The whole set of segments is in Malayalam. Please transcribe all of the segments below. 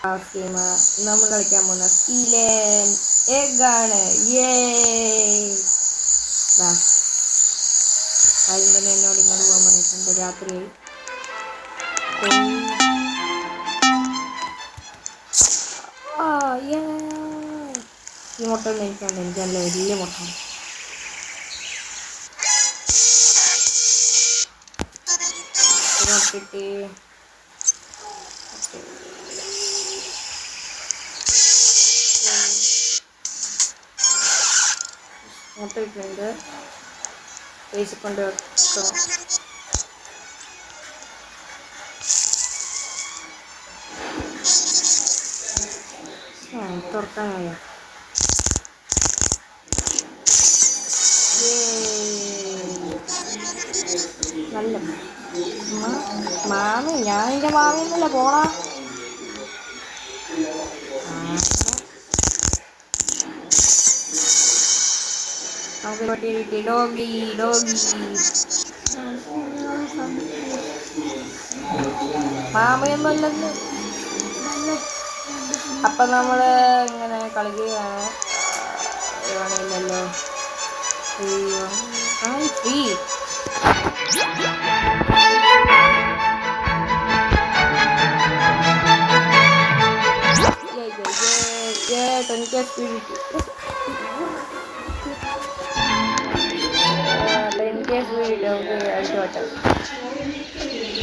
ഗെയിം നമ്മൾ കളിക്കാൻ പോകുന്ന സ്കീലൻ എഗാണ്. ആദ്യം തന്നെ എന്നോട് ഇങ്ങോട്ട് പോകാൻ പറഞ്ഞിട്ടുണ്ട്. രാത്രിയായി. ഈ മുട്ട ഒന്നും എനിക്കുണ്ട്. എനിക്ക് നല്ല വലിയ മുട്ട. മുട്ടിട്ട് മുട്ട ഇട്ടുണ്ട്. പേസ് കൊണ്ട് വെക്കണം. തുറക്കാനായോ? നല്ല മാമി, ഞാൻ എൻ്റെ മാമിന്നല്ല പോണാ. നമുക്ക് പട്ടി ഡോഗി മാമയൊന്നുമല്ലല്ലോ. അപ്പം നമ്മൾ ഇങ്ങനെ കളിക്കുകയാണ്. ഇല്ലല്ലോ ഫ്രീ.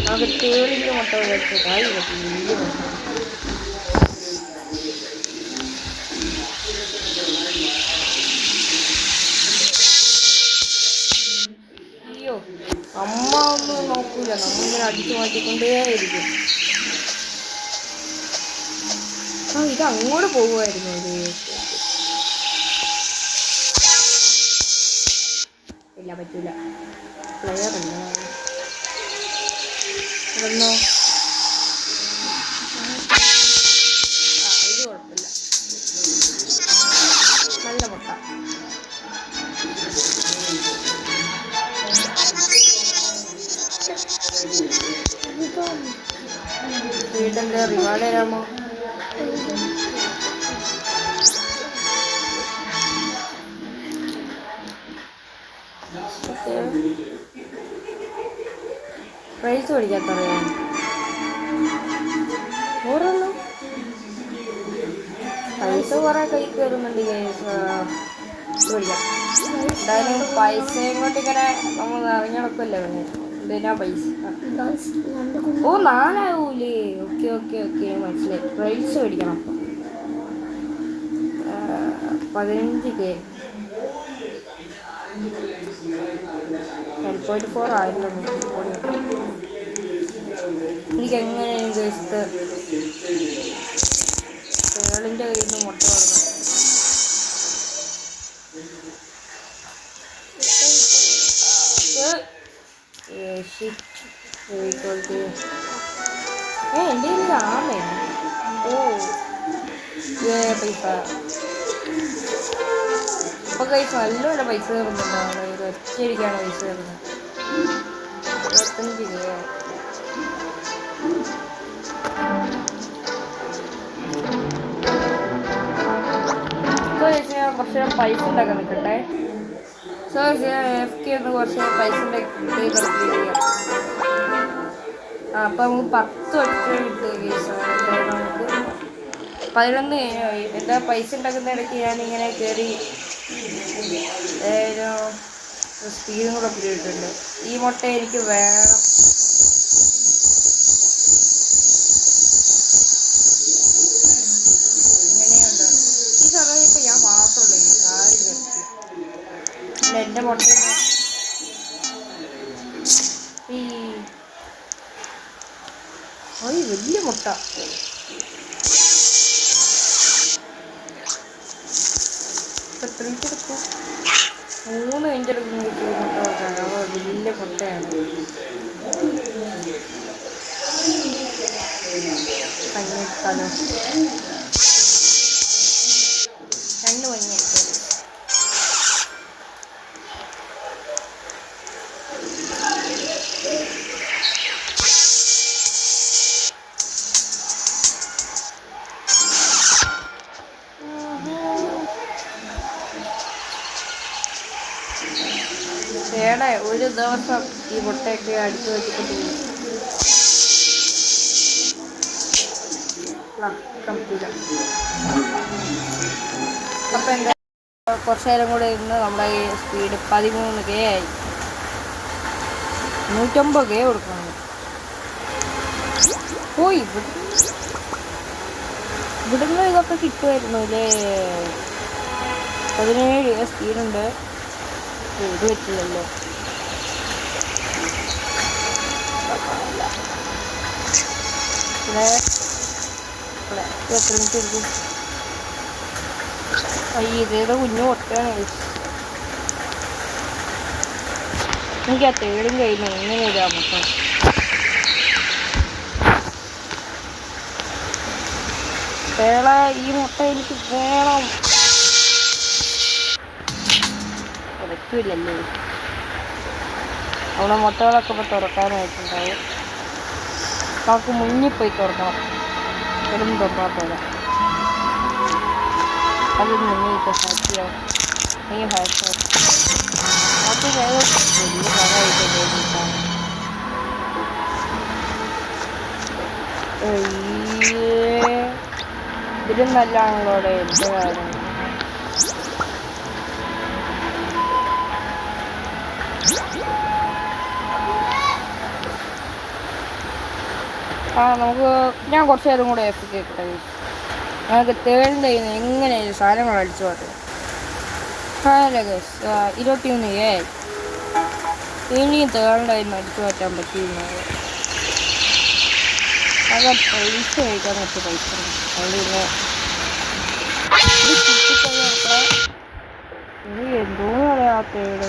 നമുക്ക് തേളിൻ്റെ മുട്ട വെച്ചിട്ടായി വലിയ മുട്ട. അയ്യോ, അമ്മ ഒന്നും നോക്കൂല. നമ്മളിങ്ങനെ അടിച്ചു മാറ്റിക്കൊണ്ടേയിരിക്കും. ഇത് അങ്ങോട്ട് പോകുമായിരുന്നു. ഇല്ല, പറ്റൂല. പ്ലെയർ അല്ല. ഇതൊന്നോ ഇത് കുഴപ്പമില്ല. നല്ല മുട്ട. വീട്ടിൻ്റെ റിവാർഡ് തരാമോ? പ്രൈസ് മേടിക്കാത്തറിയാം. ഓരോന്നും പൈസ കുറേ കൈ കയറുന്നുണ്ട്. മേടിക്കാം. എന്തായാലും പൈസ ഇങ്ങോട്ട് ഇങ്ങനെ നമ്മൾ അറിഞ്ഞടക്കല്ലേ. എന്തിനാ പൈസ? 4 ഓക്കെ മനസ്സിലായി. പ്രൈസ് മേടിക്കണം. 15K 10.4 ആയല്ലോ. എനിക്ക് എങ്ങനെയും ജസ്റ്റ് കേളിൻ്റെ കയ്യിൽ നിന്ന് മുട്ട വരണം. എൻ്റെ കയ്യിൽ ആമേ. പൈസ ഇപ്പം കൈസ് നല്ലോണം പൈസ കയറുന്നുണ്ടാണ്. ഒറ്റയടിക്കാണ് പൈസ കയറുന്നത്. 25 രൂപ. ഞാൻ കുറച്ച് നേരം പൈസ ഉണ്ടാക്കാൻ നിൽക്കട്ടെ. FK ഒന്ന് കുറച്ച് പൈസ ഉണ്ടാക്കി. അപ്പം നമുക്ക് 10 ഒറ്റ കിട്ടുക കേസ്. നമുക്ക് 11 എന്താ പൈസ ഉണ്ടാക്കുന്ന ഇടയ്ക്ക് ഞാനിങ്ങനെ കയറി സ്പീഡും കൂടെ പിടിയിട്ടുണ്ട്. ഈ മുട്ട എനിക്ക് വേണം. ഇങ്ങനെയുണ്ട്. ഈ സമയം ഇപ്പം ഞാൻ മാത്രമേ ആരും കഴിച്ചു. എൻ്റെ മുട്ട വലിയ മുട്ട. എത്രയ്ക്കെടുക്കും? 3 മിനിറ്റ് എടുക്കും മുട്ട വെക്കാൻ. അപ്പോൾ വലിയ മുട്ടയാണ്. കഞ്ഞിട്ടാലോ? 2 മഞ്ഞിട്ട്. വേണ്ട ഒരു ദിവസം ഈ മുട്ടയൊക്കെ അടിച്ചു വെച്ചിട്ട് പോകും. അപ്പം എന്താ കുറച്ചു നേരം കൂടെ ഇരുന്ന് നമ്മുടെ ഈ സ്പീഡ് 13K ആയി. 150K കൊടുക്കണം. പോയി ഇവിടുന്ന് ഇതൊക്കെ കിട്ടുമായിരുന്നു അല്ലേ. 17 സ്പീഡുണ്ട്. ഇത് പറ്റില്ലല്ലോ. എത്ര മിനിറ്റ് എടുക്കും? ഇതേതോ കുഞ്ഞു പൊട്ടാണ്. എനിക്ക് ആ തേടും കഴിഞ്ഞു. എങ്ങനെ ഇതാ മൊത്തം വേള. ഈ മുട്ട എനിക്ക് വേണം. പറ്റില്ലല്ലേ. അവിടെ മുട്ടകളൊക്കെ ഇപ്പോൾ തുറക്കാനായിട്ടുണ്ടാവും. നമുക്ക് മുന്നിൽ പോയി തുറക്കണം. വെറും തുറക്കാത്തല്ല അത് മുന്നിൽ ഇപ്പോൾ ഹാപ്പിയാവും. നീ ഹാപ്പിയാവും. അത് വലിയ സഹായിക്കാൻ ഇതിലും നല്ലതാണല്ലോ അവിടെ എൻ്റെ കാര്യം. നമുക്ക് ഞാൻ കുറച്ച് നേരം കൂടെ എഫ് കേൾക്കട്ടെ. ഞങ്ങൾക്ക് തേളിൻ്റെ എങ്ങനെയാണ് സാധനങ്ങൾ അടിച്ചു പോട്ടെ. 21K ഇനിയും തേളിൻ്റെ അടിച്ചു മാറ്റാൻ പറ്റിയിരുന്നത്. അത് പൈസ കഴിക്കാൻ പറ്റിയ പൈസ അതുകൊണ്ട് ഇനി എന്തോ പറയാ തേട്.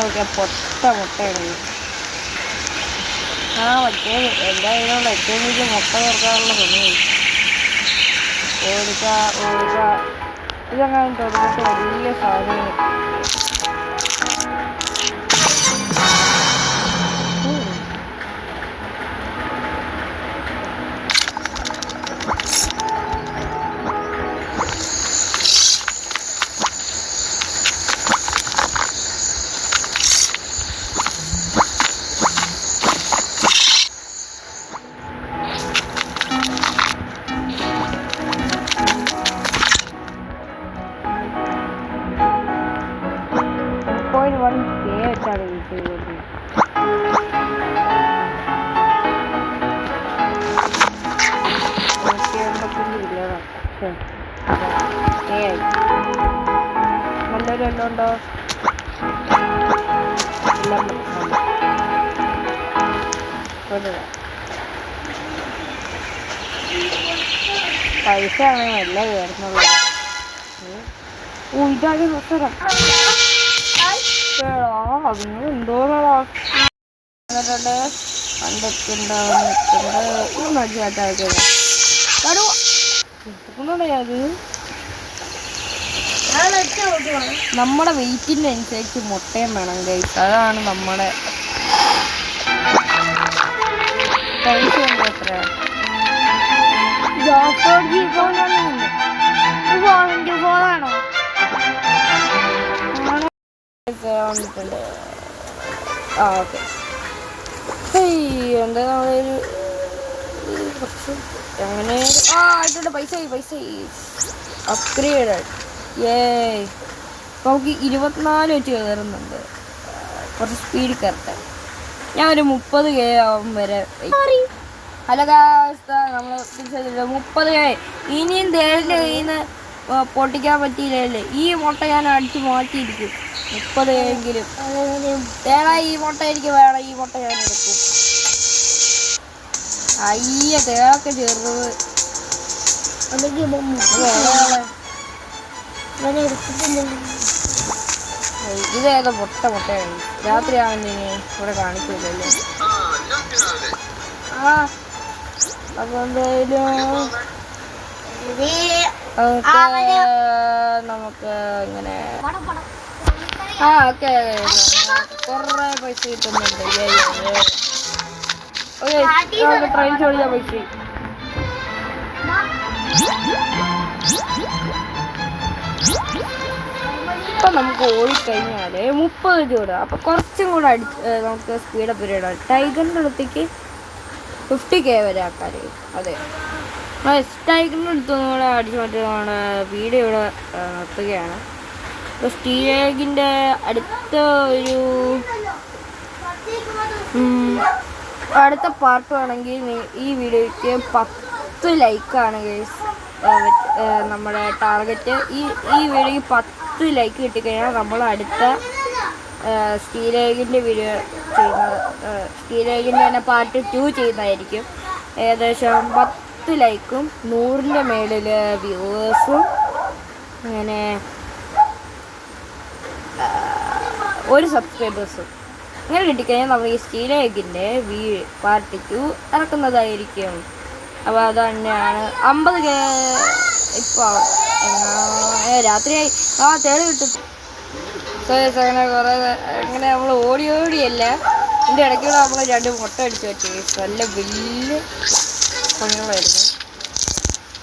ഓക്കെ മുട്ടയാണ്. മറ്റേ എല്ലാ ഇതിനുള്ള ഏറ്റവും വലിയ മുട്ട ചേർക്കാനുള്ള സമയം ഓടിക്ക ഇതങ്ങനെ തുടങ്ങിയിട്ട് വലിയ സാധനം. നല്ലൊരു എല്ലാം ഉണ്ടോ? പൈസ ആണെങ്കിൽ നല്ല കയറുന്നുള്ളത്. ഇതാണ് അവസരം. അതിന് എന്തോന്നാ നമ്മുടെ വെയിറ്റിൻ്റെ അനുസരിച്ച് മുട്ടയും വേണം ഗൈസ്. അതാണ് നമ്മുടെ പൈസ. ഉണ്ട് എത്രയാണ്? ഫോണാണോ? വന്നിട്ടുണ്ട്. ഓക്കെ. എന്താ നമ്മളൊരു കുറച്ച് അങ്ങനെ ആയിട്ടുണ്ട്. പൈസ അപ്ഗ്രേഡ്. നമുക്ക് 24 വെച്ച് കയറുന്നുണ്ട്. കുറച്ച് സ്പീഡ് കയറട്ടെ. ഞാൻ ഒരു 30K ആവും വരെ. ഹലോ ഗായ്സ്, നമ്മൾ 30K. ഇനിയും തേളിൻ്റെ കയ്യിൽ നിന്ന് പൊട്ടിക്കാൻ പറ്റിയില്ലല്ലേ. ഈ മുട്ട ഞാൻ അടിച്ച് മാറ്റിയിരിക്കും. 30K എങ്കിലും തേള. ഈ മുട്ട എനിക്ക് വേണം. ഈ മുട്ട ഞാൻ എടുക്കും. അയ്യ തേളൊക്കെ ചെറുത്. ഇതേതോ മുട്ടയാണ്. രാത്രിയാണെന്നിനി ഇവിടെ കാണിക്കില്ലല്ലേ. അപ്പൊ എന്തായാലും നമുക്ക് ഇങ്ങനെ ഓക്കെ കുറേ പൈസ കിട്ടുന്നുണ്ട്. ട്രെയിൻ ചോദിച്ച പൈസ ഇപ്പം നമുക്ക് ഓടിക്കഴിഞ്ഞാൽ 30 ചൂട്. അപ്പോൾ കുറച്ചും കൂടെ നമുക്ക് സ്പീഡപ്പ് ഇടാം. ടൈഗറിൻ്റെ അടുത്തേക്ക് 50K വരെ ആക്കാൻ. അതെ, ടൈഗറിൻ്റെ അടുത്തൊന്നും കൂടെ അടിച്ചു മാറ്റുന്നതാണ്. വീഡിയോ ഇവിടെ നിർത്തുകയാണ്. ഇപ്പോൾ സ്റ്റീലേഗിൻ്റെ അടുത്ത അടുത്ത പാർട്ട് വേണമെങ്കിൽ ഈ വീഡിയോയ്ക്ക് 10 ലൈക്കാണ് ഗൈസ് നമ്മുടെ ടാർഗറ്റ്. ഈ വീഡിയോയ്ക്ക് 10 ലൈക്ക് കിട്ടിക്കഴിഞ്ഞാൽ നമ്മൾ അടുത്ത സ്റ്റീലേഗിൻ്റെ വീഡിയോ ചെയ്യുന്നത്, സ്റ്റീലേഗിൻ്റെ തന്നെ പാർട്ട് 2 ചെയ്യുന്നതായിരിക്കും. ഏകദേശം 10 ലൈക്കും 100ൻ്റെ മേളിൽ വ്യൂവേഴ്സും അങ്ങനെ 1 സബ്സ്ക്രൈബേഴ്സും അങ്ങനെ കിട്ടിക്കഴിഞ്ഞാൽ നമ്മൾ ഈ സ്റ്റീലേഗിൻ്റെ പാർട്ട് 2 ഇറക്കുന്നതായിരിക്കും. അപ്പോൾ അത് തന്നെയാണ് 50K ഇപ്പോൾ രാത്രിയായി. തേട് കിട്ടും. അങ്ങനെ കുറേ അങ്ങനെ നമ്മൾ ഓടിയല്ല, ഇതിൻ്റെ ഇടയ്ക്കൂടെ നമ്മൾ 2 മുട്ട അടിച്ച് വെച്ചു. നല്ല വലിയ പണികളായിരുന്നു.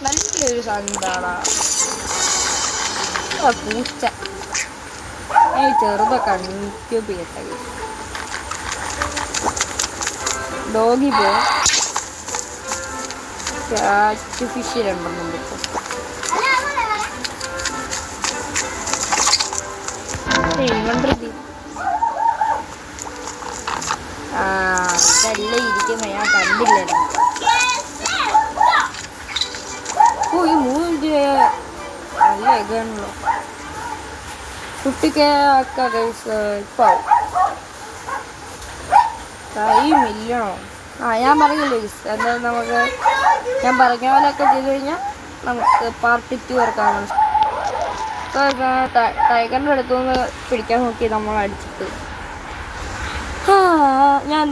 നല്ലൊരു സാധനമാണ് പൂച്ച. ചെറുതൊക്കെ കൺക്യൂബ് ചെയ്യട്ടെ. ഡോഗി പോ ക്യാറ്റ് ഫിഷ് 2 ഇപ്പോൾ. ഇതല്ലേ ഇരിക്കുന്ന, ഞാൻ കണ്ടില്ല. ഈ 3 നല്ല എഗാണല്ലോ. 50K ഒക്കെ ഗൈസ് ഇപ്പോൾ ആവും. 5 മില്യണോ? ഞാൻ പറഞ്ഞില്ലേ ഗൈസ്, എന്തായാലും നമുക്ക് ഞാൻ പറഞ്ഞ പോലെയൊക്കെ ചെയ്ത് കഴിഞ്ഞാൽ നമുക്ക് പാർട്ട് 2 ഇറക്കാനാണ്. ടൈഗറിൻ്റെ അടുത്തുനിന്ന് പിടിക്കാൻ നോക്കി നമ്മൾ അടിച്ചിട്ട്. ഞാൻ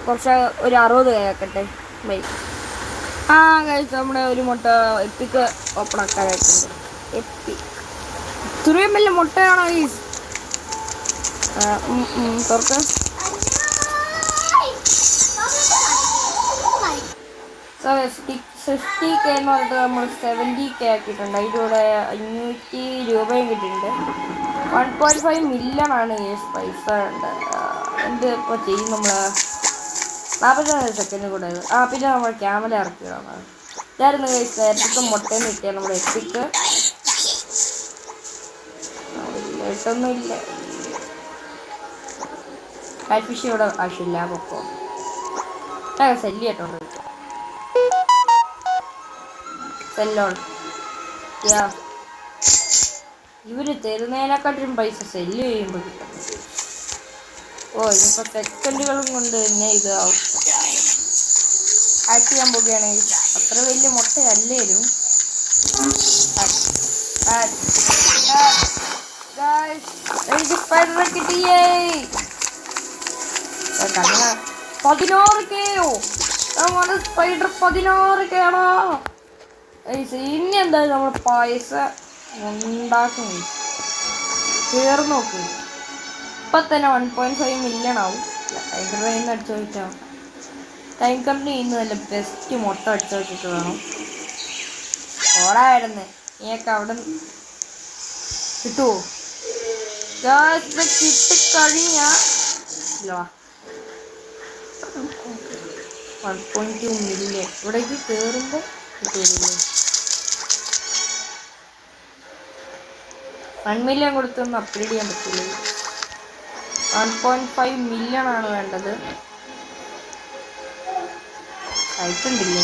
കുറച്ച് ഒരു 60 ആക്കട്ടെ ബൈ. കഴിച്ച് നമ്മുടെ ഒരു മുട്ട എപ്പിക്ക് ഓപ്പൺ ആക്കാനായിട്ടുണ്ട്. ഇത്രയും വലിയ മുട്ടയാണോ ഈ തുറക്ക്? 60K എന്ന് പറഞ്ഞിട്ട് നമ്മൾ 70K ആക്കിയിട്ടുണ്ട്. അതിൻ്റെ കൂടെ 500 രൂപയും കിട്ടിയിട്ടുണ്ട്. 1.5 മില്യണാണ് ഈ പൈസ ഉണ്ട്. എന്ത് ഇപ്പോൾ ചെയ്യും നമ്മൾ? 45 സെക്കൻഡ് കൂടെ. പിന്നെ നമ്മൾ ക്യാമറ ഇറക്കിയതാണ്. ഇതായിരുന്നു നേരത്തെ മുട്ടയിൽ കിട്ടിയ നമ്മുടെ എപ്പിക്ക്. ഇട്ടൊന്നുമില്ല. കാറ്റ് ഫിഷ് ഇവിടെ ആവശ്യമില്ല. പൊക്കോ സെല്ല് കേട്ടോ. സെല്ലോൺ ഇവര് തരുന്നതിനെക്കാട്ടും പൈസ സെല്ല് ചെയ്യുമ്പോൾ കിട്ടും. ഇനിയിപ്പോൾ സെക്കൻഡുകളും കൊണ്ട് തന്നെ ഇത് ആക്ട് ചെയ്യാൻ പോവുകയാണെങ്കിൽ അത്ര വലിയ മുട്ടയല്ലേലും എനിക്ക് സ്പൈഡറെ കിട്ടിയേ. 16Kയോ? സ്പൈഡർ 16K ആണോ? ഇനി എന്തായാലും നമ്മൾ പൈസ ഉണ്ടാക്കും. കയറി നോക്കും. ഇപ്പം തന്നെ 1.5 മില്യൺ ആവും. ടൈഗറിൻ്റെ നിന്ന് അടിച്ചു വെച്ചാൽ ടൈഗറിൻ്റെ ഇന്ന് നല്ല ബെസ്റ്റ് മുട്ട അടിച്ചു വെച്ചിട്ട് വേണം ഓടായിരുന്നു. നീയൊക്കെ അവിടെ കിട്ടുമോ? കിട്ടിക്കഴിഞ്ഞാൽ 1.2 മില്യൺ ഇവിടേക്ക് കയറുമ്പോൾ കിട്ടൂല്ലേ? 1 മില്യൺ കൊടുത്തൊന്നും അപ്ഗ്രേഡ് ചെയ്യാൻ പറ്റില്ല. 1.5 മില്യൺ ആണ് വേണ്ടത്. ആയിട്ടുണ്ടില്ലേ?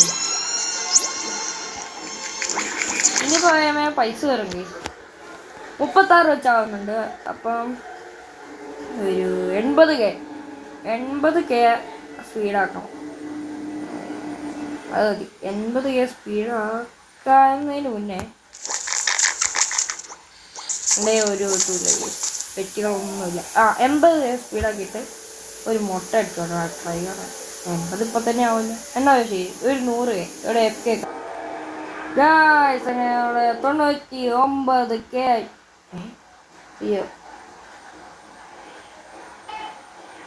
ഇനി പോയാൽ പൈസ കയറുമെങ്കിൽ 36 വെച്ചാവുന്നുണ്ട്. അപ്പം ഒരു 80K സ്പീഡാക്കണം. അത് മതി. 80K സ്പീഡാക്കുന്നതിന് മുന്നേ എൻ്റെ ഒരു ഇതുമില്ല, പെറ്റുകളൊന്നുമില്ല. 80K സ്പീഡാക്കിയിട്ട് ഒരു മുട്ട അടിച്ചോട്ടെ. ട്രൈ ചെയ്യണം. 80 ഇപ്പം തന്നെ ആവില്ല. എന്നാ ശരി, ഒരു 100K ഇവിടെ FK ഗായ്സ്. അങ്ങനെ അവിടെ 99K ആയി. അയ്യോ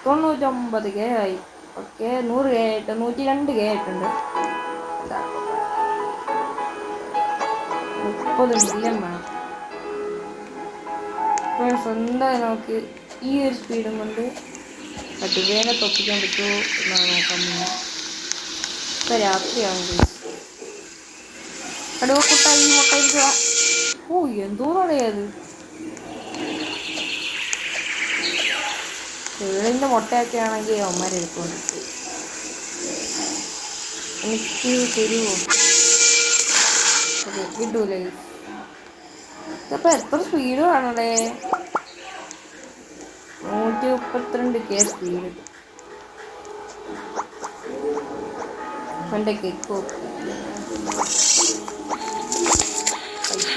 99K ആയി. ഓക്കെ 100K ആയിട്ട് 102K ആയിട്ടുണ്ട്. 30 മില്യൺ വേണം. സ്വന്തമായി നമുക്ക് ഈ ഒരു സ്പീഡും കൊണ്ട് കടുവേനെ തൊപ്പിക്കാൻ പറ്റുമോ എന്നാണ് നോക്കാൻ പോകുന്നത്. ഇപ്പം രാത്രിയാവും. കടുവക്കുട്ട ഈ മുട്ട. ഓ എന്തോന്നാണ് അത്? തേളിൻ്റെ മുട്ടയൊക്കെ ആണെങ്കിൽ അമ്മമാരെടുത്തോണ്ടിട്ട് എനിക്ക് തരുമോ? കിട്ടൂലേ? ഇതപ്പം എത്ര സ്പീഡ് വേണടേ? 132K speed. എൻ്റെ കേക്ക്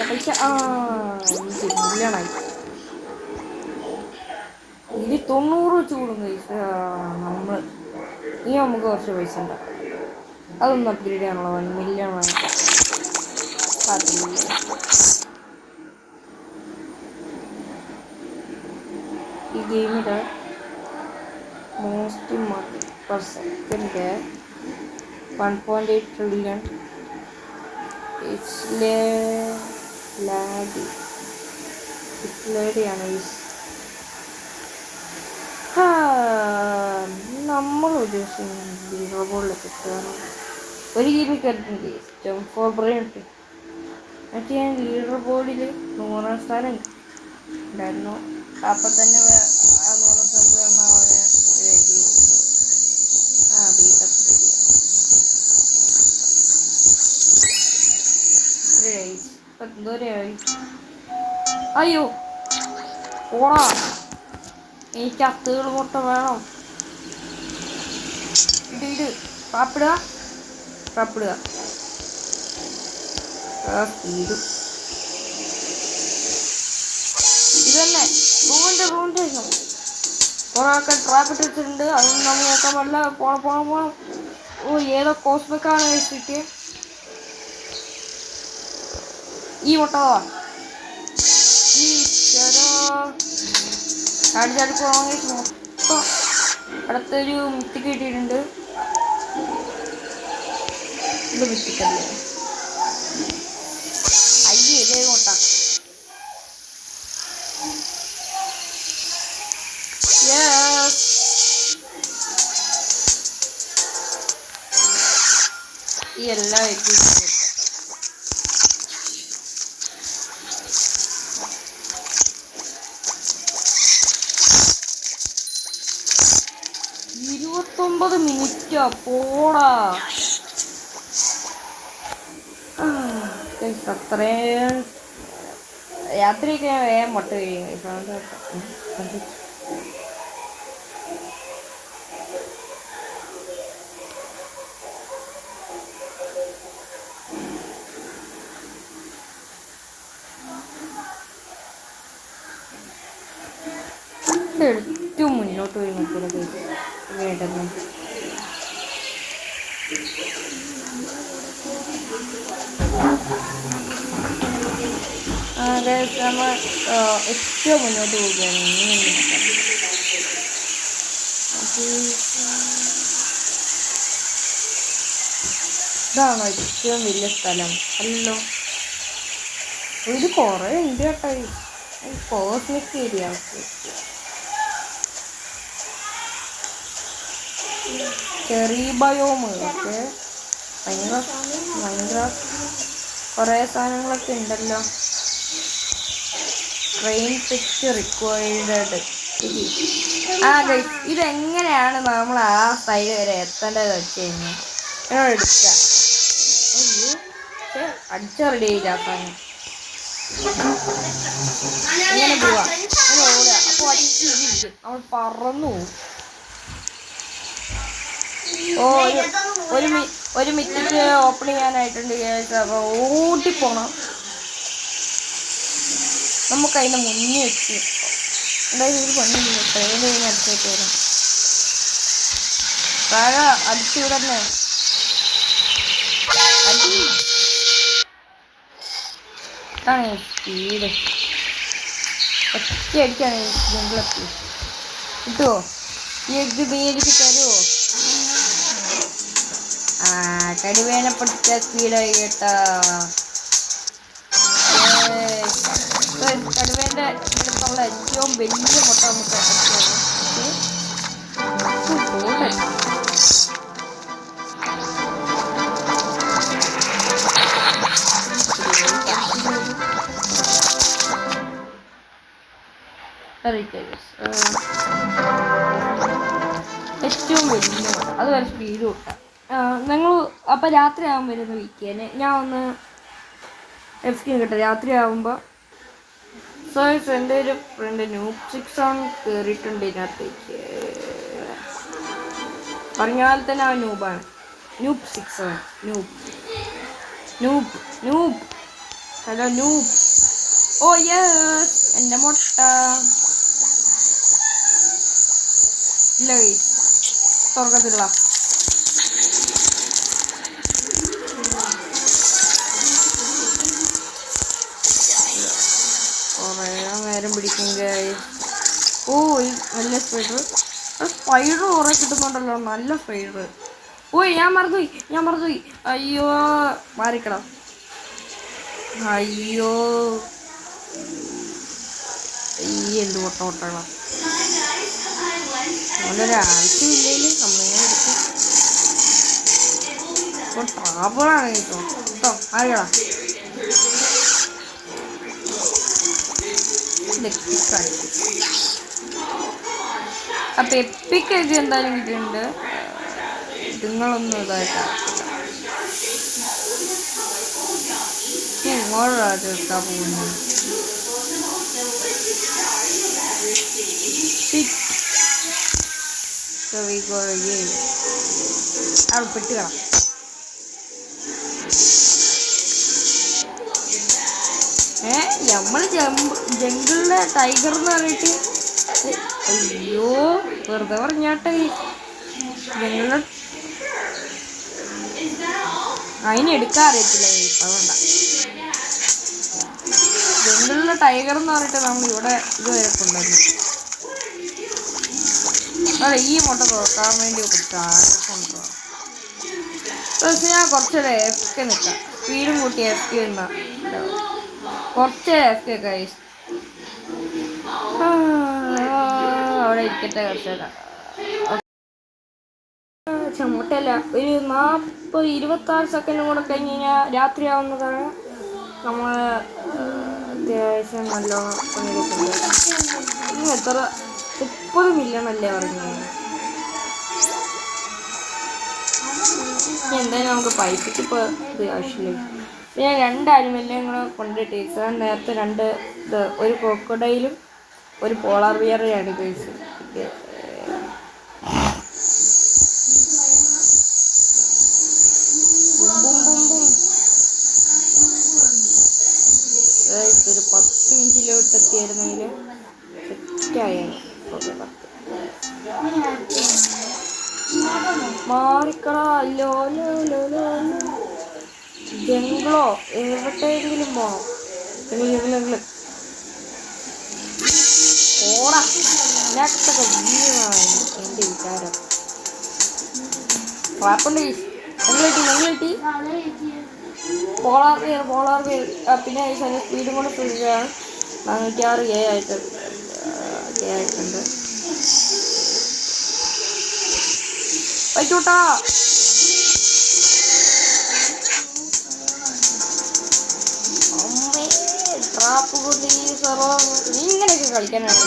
പൈസ 5 മില്യണായി. ഇതിൽ 90 വെച്ച് കൂടും പൈസ. നമ്മൾ നമുക്ക് കുറച്ച് പൈസ ഉണ്ടാക്കാം. അതൊന്നും അപ്ഗ്രേഡ് ചെയ്യാനുള്ള 1 മില്യൺ വേണം. ഈ ഗെയിമിൽ മോസ്റ്റ് മണി പെർ സെക്കൻഡ് 1.8 ട്രില്യൺ. ാണ് നമ്മൾ ഉദ്ദേശിക്കുന്നത് ലീഡർ ബോർഡിലൊക്കെ കയറണം. ഒരു ഗെയിമിൽ കയറിയിട്ടുണ്ട് സ്റ്റം ഫോർ ബ്രെയിൻ. മറ്റേ ഞാൻ ലീഡർ ബോർഡിൽ 100ാം സ്ഥാനം ഉണ്ടായിരുന്നു. അപ്പം തന്നെ 100ാം സ്ഥാനത്ത് വന്ന അവനെ ഇതാക്കി. എന്തോരായി? അയ്യോ ഓടാ, എനിക്ക് അത്തുകൾ മുട്ട വേണം. ഇത് പാപ്പിടുക സ്പീഡ് ഇതന്നെ. റൂണ്ട് കുറെ ആൾക്കാർ ട്രാപ്പിട്ട് വെച്ചിട്ടുണ്ട്. അതൊന്നും നമ്മൾ നോക്കാൻ പാടില്ല. പോണം. ഓ ഏതോ കോസ്മിക്കാണ് വെച്ചിട്ട് ഈ മുട്ട ചാടി പോകാൻ മൊത്തം. അടുത്തൊരു മിത്തി കിട്ടിയിട്ടുണ്ട്. ഇത് മിത്തിക്കല്ലേ? അയ്യേ ഇതേ മുട്ട. ഈ എല്ലാ വ്യക്തിയും 29 മിനിറ്റാ പോടാ. അത്രയും രാത്രിയൊക്കെ ഞാൻ വേഗം മുട്ട കഴിയും. ഏറ്റവും മുന്നോട്ട് പോയി നോക്കുന്നത് വേണ്ടെന്ന്. നമ്മൾ ഏറ്റവും മുന്നോട്ട് പോവുകയാണ്. ഇതാണോ ഏറ്റവും വലിയ സ്ഥലം? അല്ലല്ലോ, ഇത് കുറേ ഉണ്ട് കേട്ടോ. കോസ്മിക് ഏരിയ ചെറി ബയോമ് ഒക്കെ ഭയങ്കര കുറേ സാധനങ്ങളൊക്കെ ഉണ്ടല്ലോ. Train picture required. ഇതെങ്ങനെയാണ് നമ്മൾ ആ സൈഡ് വരെ എത്തേണ്ടത് വെച്ച് കഴിഞ്ഞാൽ എന്നോട് എടുക്കുക. അടിച്ച റെഡി ആയില്ല ആ സാധനം. ഇങ്ങനെ പോവാ, ഇങ്ങനെ ഓടുക. അപ്പോൾ അവൾ പറന്നു പോകും. ഒരു മിനിറ്റ് ഓപ്പൺ ചെയ്യാനായിട്ടുണ്ട്. അപ്പോൾ ഓടിപ്പോണം. നമുക്ക് അതിൻ്റെ മുന്നേ വെച്ച് എന്തായാലും ഒരു പണിയില്ല. ട്രെയിൻ കഴിഞ്ഞ് അടുത്തേക്ക് വരാം. താഴെ അടിച്ചു വിടന്നെ. ഇതാണ് സ്പീഡ്. ഒറ്റയടിക്കാണ് ജംഗിളൊക്കെ. കിട്ടുമോ? ഈ എഗ്ഗ് മേടിച്ച് തരുമോ? കടുവേനെ പഠിച്ച സ്പീഡായി കേട്ടാ. കടുവേൻ്റെ അടുത്തുള്ള ഏറ്റവും വലിയ മുട്ട നമുക്ക് ഏറ്റവും വലിയ മുട്ട അത് വരെ സ്പീഡ് കിട്ടാം. നിങ്ങൾ അപ്പം രാത്രി ആകുമ്പോൾ വരുന്ന വീക്കിന് ഞാൻ ഒന്ന് എഫ് കെ കിട്ടും രാത്രി ആകുമ്പോൾ. സോ എൻ്റെ ഒരു ഫ്രണ്ട് നൂബ് 6 ആണ് കയറിയിട്ടുണ്ട് ഇതിനകത്തേക്ക്. പറഞ്ഞാൽ തന്നെ ആ നൂബാണ്. നൂബ് 6 ആണ്. Noob hello noob. ഓ യെസ് എൻ്റെ മുട്ട ഇല്ല തുറക്കത്തില്ല. കുറേ നേരം പിടിക്കും ഗൈസ്. ഓ നല്ല സ്പൈഡർ കുറേ കിട്ടുന്നുണ്ടല്ലോ. നല്ല സ്പൈഡർ. ഓയ് ഞാൻ മറന്നുപോയി. അയ്യോ മാറിക്കണം. അയ്യോ ഈ എന്ത് മുട്ടണം നമ്മളൊരാവശ്യമില്ലെങ്കിൽ നമ്മളിങ്ങനെ എടുക്കും. ഇപ്പോൾ ട്രാബിളാണ് കേട്ടോ അറിയാ. അപ്പം എപ്പിക്കൊക്കെ എന്തായാലും കിട്ടിയിട്ടുണ്ട്. നിങ്ങളൊന്നും ഇതായിട്ട് ഇങ്ങോട്ടാണ് എടുക്കാൻ പോകുന്നത്. പെട്ടുകളാം. നമ്മൾ ജംഗിളിലെ ടൈഗർ എന്ന് പറഞ്ഞിട്ട് അയ്യോ വെറുതെ പറഞ്ഞാട്ടെ. ജംഗിളിലെ അതിനെടുക്കാൻ അറിയത്തില്ല. അതുകൊണ്ടാ ജംഗിളിലെ ടൈഗർ എന്ന് പറഞ്ഞിട്ട് നമ്മൾ ഇവിടെ ഇതുവരെ കൊണ്ടുവന്നു. അതെ ഈ മുട്ട തുറക്കാൻ വേണ്ടി കൊണ്ടുപോകാം. ഞാൻ കുറച്ചൊരു എഫ് കെ നിൽക്കാം. സ്പീഡും കൂട്ടി എഫ് കെ നിന്നാ കുറച്ച് എഫ് കെ കൈസ് അവിടെ ഇരിക്കട്ടെ. കുറച്ചേരാ മുട്ടല്ല ഒരു 40-26 സെക്കൻഡ് കൂടെ കഴിഞ്ഞ് കഴിഞ്ഞാൽ രാത്രിയാവുന്നതാണ്. നമ്മൾ അത്യാവശ്യം നല്ലോണം പണിയെടുക്കുന്നത്. എത്ര 30 മില്യൺ അല്ലേ പറഞ്ഞു. എന്തായാലും നമുക്ക് പൈസക്ക് ഇപ്പോൾ ഇത് ആവശ്യമില്ല. ഞാൻ 2 ആനിമലിനെയും കൂടെ കൊണ്ടിട്ട് സാർ നേരത്തെ 2 ഇത് ഒരു ക്രോക്കഡൈലും ഒരു പോളാർ ബിയറിനെയാണ് കഴിച്ച്. ഒരു 10 മിനിറ്റിലോട്ട് എത്തിയായിരുന്നെങ്കിൽ സെറ്റായാണ്. മാറിക്കളാ ജംഗിളോ എവിടെയെങ്കിലും പോണം. ഓടാ ഇതിനകത്തൊക്കെ വീണാണ് എൻ്റെ വിചാരം. കുഴപ്പമുണ്ട് ഞങ്ങൾ പോളാർ ബിയർ പിന്നെ സ്പീഡും കൂടെ സ്പീഡാണ്. 406 ആയിട്ടുണ്ട്. പൈച്ചോട്ടാ അമ്മേ ട്രാപ്പ് കൊണ്ട് ഈ സർവർ ഇങ്ങനെയൊക്കെ കളിക്കാനാണ്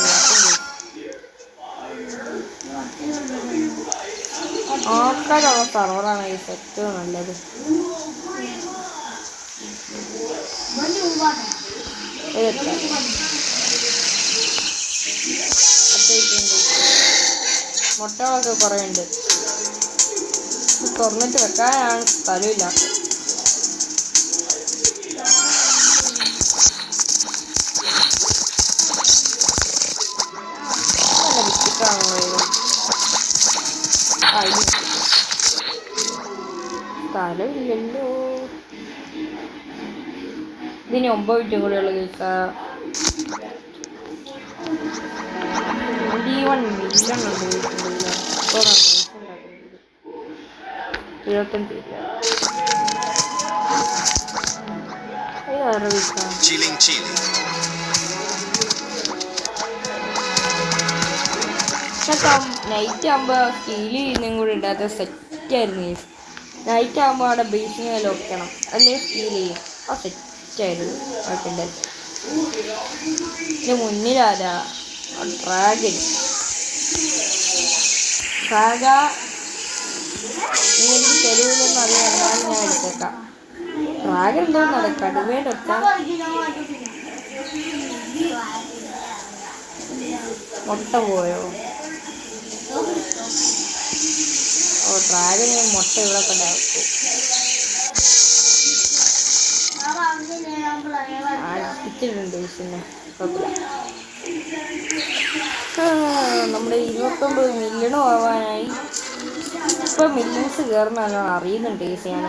ആൾക്കാരുള്ള സർവറാണ് ഈ ഏറ്റവും നല്ലത്. മുട്ടകളൊക്കെ കുറേ ഉണ്ട്. തുറന്നിട്ട് വെക്കാനാണ് സ്ഥലമില്ലാത്തത്. നല്ല വിറ്റിട്ടാണോ സ്ഥലമില്ലല്ലോ. ഇതിന് 9 മിനിറ്റും കൂടെയുള്ള കേസ 21 മില്യൺ ഉണ്ട്. 25 Chilling. നൈറ്റ് ആകുമ്പോൾ സ്റ്റീൽ ചെയ്യുന്നതും കൂടി ഇടാത്ത സെറ്റായിരുന്നു. നൈറ്റ് ആകുമ്പോൾ അവിടെ ബേസിന് വെക്കണം, അല്ലേ സ്റ്റീൽ ചെയ്യും. ആ സെറ്റായിരുന്നു ഓക്കെ. ഇതിന് മുന്നിലാരാ? ഡ്രാഗൺ. നീ എനിക്ക് തെരുവിലൊന്നും അറിയാം, എന്നാലും ഞാൻ എടുത്തേക്കാം. ഡ്രാഗൺ എന്തോ നടക്കാം, കടുവേൻ്റെ ഒറ്റ മുട്ട പോയോ? ഓ ഡ്രാഗന് മുട്ട ഇവിടെ കൊണ്ടാക്കും. അടുപ്പിച്ചിട്ടുണ്ട് പിന്നെ കുഴപ്പമില്ല. നമ്മുടെ 29 മില്യണും ആവാനായി. ഇപ്പൊ മില്യൺസ് കയറുന്നല്ലോ അറിയുന്നുണ്ട്. ഞാൻ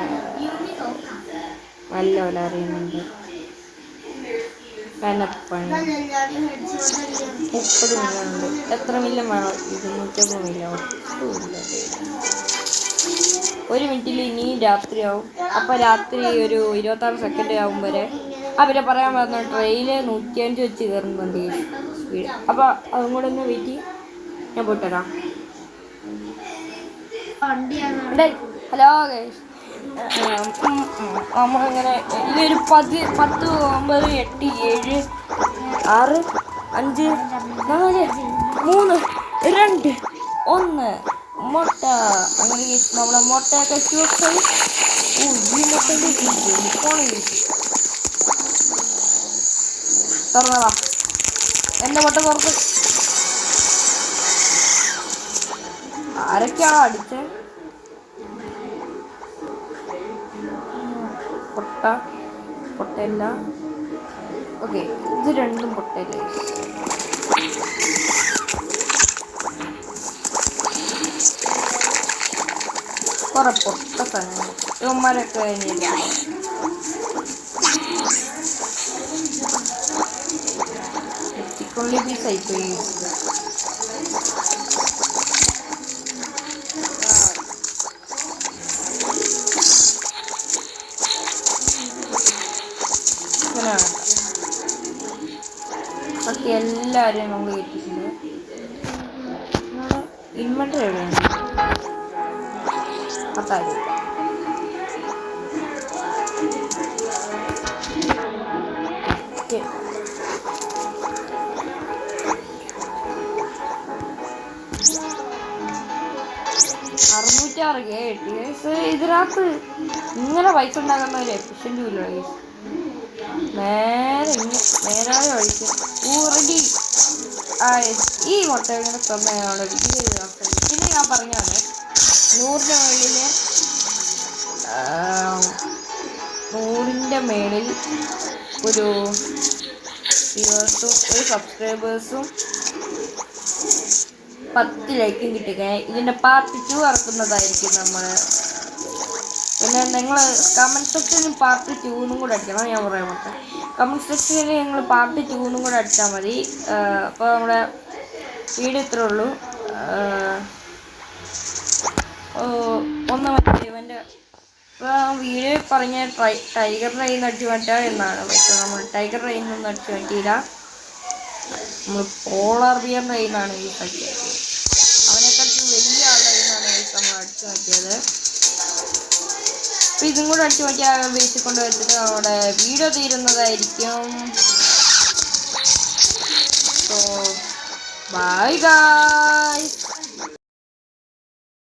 നല്ല പോലെ അറിയുന്നുണ്ട്. 30 മില്യൺ ഉണ്ട്. എത്ര മില്യൺ വേണം? 250 മില്യൺ. 1 മിനിറ്റിൽ ഇനിയും രാത്രിയാവും. അപ്പോൾ രാത്രി ഒരു 26 സെക്കൻഡ് ആവും വരെ. അവരെ പറയാൻ പറഞ്ഞ ട്രെയിന് 105 വെച്ച് കയറുന്നുണ്ട് സ്പീഡ്. അപ്പോൾ അതും കൂടെ ഒന്ന് വെയിറ്റ്. ഞാൻ പോയിട്ടരാം. ഹലോ ഗൈസ്, നമ്മളിങ്ങനെ ഇതൊരു 10, 9, 8, 7, 6, 5, 4, 3, 2, 1 മുട്ട. അങ്ങനെ നമ്മളെ മുട്ടയൊക്കെ ചൂസായി. ഈ മുട്ടൻ്റെ തുറന്നതാ. എൻ്റെ മുട്ട തുറത്ത് ആരൊക്കെയാണോ അടിച്ചത്? പൊട്ടല്ല. ഓക്കെ, ഇത് രണ്ടും പൊട്ടല്ലേ. കുറെ പൊട്ട സാധനങ്ങൾ ഇവന്മാരൊക്കെ ചിക്കൻ പീസായിപ്പോയി. ബാക്കി എല്ലാവരെയും നമ്മൾ കയറ്റിയിട്ടുണ്ട്. ഇൻവെർട്ടർ എവിടെയാണ്? പത്തായിരം. ഇതിനകത്ത് ഇങ്ങനെ പൈസ ഉണ്ടാക്കുന്ന ഒരു എഫിഷ്യൻ്റ് ഇല്ല. നേരായ വഴിക്ക് റെഡി. ഈ മുട്ട ഇങ്ങനെ തന്നയാണ്. പിന്നെ ഞാൻ പറഞ്ഞാണ് 100ൻ്റെ മേളിൽ ഒരു വ്യൂവേഴ്സും ഒരു സബ്സ്ക്രൈബേഴ്സും 10 ലൈക്കും കിട്ടിക്കഴിഞ്ഞാൽ ഇതിൻ്റെ പാർട്ട് 2 ഇറക്കുന്നതായിരിക്കും നമ്മൾ. പിന്നെ നിങ്ങൾ കമൻറ്റ് സെക്ഷനിൽ പാർട്ട് 2 കൂടെ അടിക്കണം. ഞാൻ പറയാൻ പറ്റും, കമൻറ്റ് സെക്ഷനിൽ നിങ്ങൾ പാർട്ട് 2 കൂടെ അടിച്ചാൽ മതി. അപ്പോൾ നമ്മുടെ വീഡിയോ ഇത്രേ ഉള്ളൂ. ഒന്ന് മറ്റേ ഇവൻ്റെ വീഡിയോ പറഞ്ഞ ടൈഗർ റെയിൻ അടിച്ചു മാറ്റാം എന്നാണ്. പക്ഷെ നമ്മൾ ടൈഗർ റെയിനൊന്നും അടിച്ചു മാറ്റിയില്ല. നമ്മൾ പോളാർ ബിയർ റെയിനാണ് ഈ കളിച്ചത്. അവനെക്കാട്ടും വലിയ ആളുടെ റെയിനാണ് നമ്മൾ അടിച്ചു മാറ്റിയത്. അപ്പോൾ ഇതും കൂടെ അടിച്ചു മാറ്റിയാൽ ബേസിൽ കൊണ്ട് വെച്ചിട്ട് നമ്മുടെ വീഡിയോ തീരുന്നതായിരിക്കും. So bye guys.